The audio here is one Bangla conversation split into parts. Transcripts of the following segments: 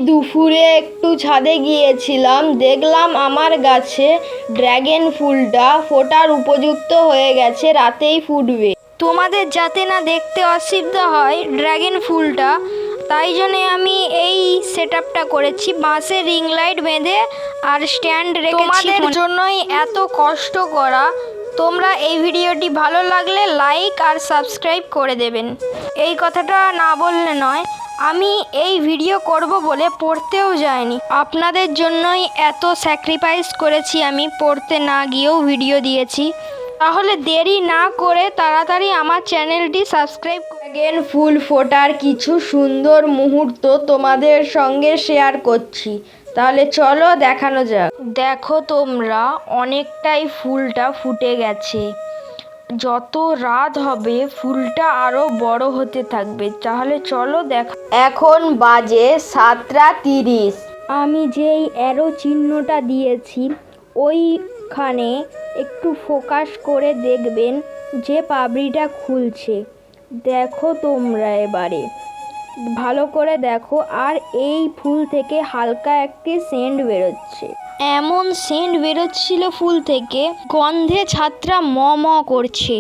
দুপুরে একটু ছাদে গিয়েছিলাম, দেখলাম আমার গাছে ড্রাগন ফুলটা ফোটার উপযুক্ত হয়ে গেছে, রাতেই ফুটবে। তোমাদের যাতে না দেখতে অসুবিধা হয় ড্রাগন ফুলটা, তাই জন্য আমি এই সেটআপটা করেছি। বাঁশের রিং লাইট বেঁধে আর স্ট্যান্ড রেখেছি। তোমাদের জন্যই এত কষ্ট করা। তোমরা এই ভিডিওটি ভালো লাগলে লাইক আর সাবস্ক্রাইব করে দেবেন। এই কথাটা না বললে নয়, আমি এই ভিডিও করব বলে পড়তেও যাইনি। আপনাদের জন্যই এত স্যাক্রিফাইস করেছি, আমি পড়তে না গিয়েও ভিডিও দিয়েছি। তাহলে দেরি না করে তাড়াতাড়ি আমার চ্যানেলটি সাবস্ক্রাইব ড্রাগন ফুল ফোটার কিছু সুন্দর মুহূর্ত তোমাদের সঙ্গে শেয়ার করছি। তাহলে চলো দেখানো যাক। দেখো তোমরা, অনেকটাই ফুলটা ফুটে গেছে। যত রাত হবে ফুলটা আরো বড় হতে থাকবে। তাহলে চলো এখন বাজে 7:30। আমি যেই অ্যারো চিহ্নটা দিয়েছি ওইখানে একটু ফোকাস করে দেখবেন যে পাপড়িটা খুলছে। দেখো তোমরা এবারে ভালো করে দেখো। আর এই ফুল থেকে হালকা একটি সেন্ট বেরোচ্ছে। এমন সেন্ট বেরোচ্ছিল ফুল থেকে, গন্ধে ছাদটা ম ম করছে।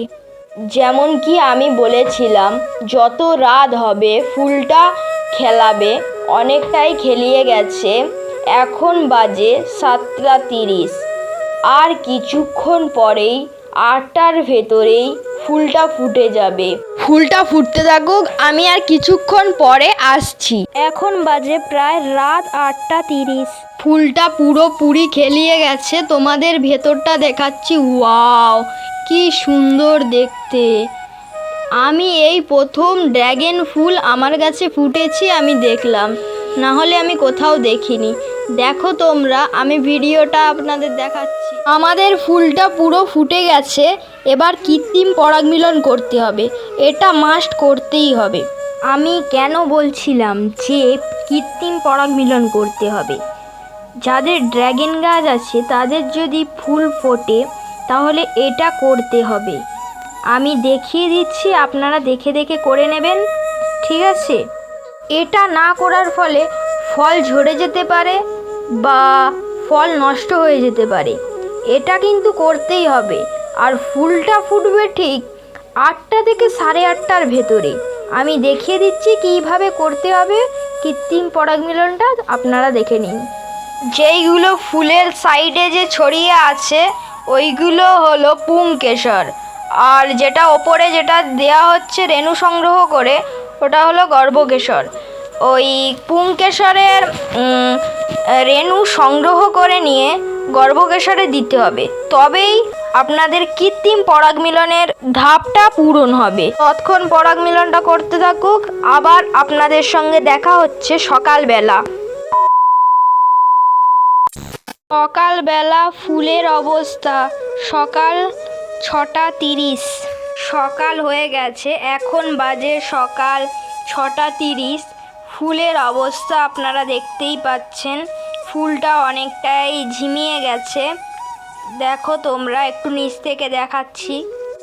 যেমন কি আমি বলেছিলাম, যত রাত হবে ফুলটা খেলাবে। অনেকটাই খেলিয়ে গেছে। এখন বাজে 7:30। আর কিছুক্ষণ পরেই 8টার ভেতরেই ফুলটা ফুটে যাবে। ফুলটা ফুটতে থাকুক, আমি আর কিছুক্ষণ পরে আসছি। এখন বাজে প্রায় রাত 8:30। ফুলটা পুরোপুরি খেলিয়ে গেছে। তোমাদের ভেতরটা দেখাচ্ছি। ওয়াও, কি সুন্দর দেখতে। আমি এই প্রথম ড্রাগন ফুল আমার গাছে ফুটেছি, আমি দেখলাম, না হলে আমি কোথাও দেখিনি। দেখো তোমরা, আমি ভিডিওটা আপনাদের দেখাচ্ছি। আমাদের ফুলটা পুরো ফুটে গেছে। এবার কৃত্রিম পরাগমিলন করতে হবে, এটা মাস্ট করতেই হবে। আমি কেন বলছিলাম যে কৃত্রিম পরাগমিলন করতে হবে? যাদের ড্রাগন গাছ আছে তাদের যদি ফুল ফোটে তাহলে এটা করতে হবে। আমি দেখিয়ে দিচ্ছি, আপনারা দেখে দেখে করে নেবেন, ঠিক আছে? এটা না করার ফলে ফল ঝরে যেতে পারে বা ফল নষ্ট হয়ে যেতে পারে। এটা কিন্তু করতেই হবে। আর ফুলটা ফুটবে ঠিক 8টা থেকে 8:30টার ভেতরে। আমি দেখিয়ে দিচ্ছি কীভাবে করতে হবে কৃত্রিম পরাগমিলনটা, আপনারা দেখে নিন। যেইগুলো ফুলের সাইডে যে ছড়িয়ে আছে ওইগুলো হলো পুংকেশর, আর যেটা ওপরে যেটা দেয়া হচ্ছে রেণু সংগ্রহ করে ওটা হলো গর্ভকেশর। ওই পুংকেশরের রেণু সংগ্রহ করে নিয়ে গর্ভকেশরে দিতে হবে, তবেই আপনাদের কৃত্রিম পরাগমিলনের ধাপটা পূরণ হবে। ততক্ষণ পরাগমিলনটা করতে থাকুক। আবার আপনাদের সঙ্গে দেখা হচ্ছে সকালবেলা। সকালবেলা ফুলের অবস্থা সকাল 6:30। সকাল হয়ে গেছে, এখন বাজে সকাল 6:30। ফুলের অবস্থা আপনারা দেখতেই পাচ্ছেন। ফুলটা অনেকটাই ঝিমিয়ে গেছে। দেখো তোমরা, একটু নিচ থেকে দেখাচ্ছি।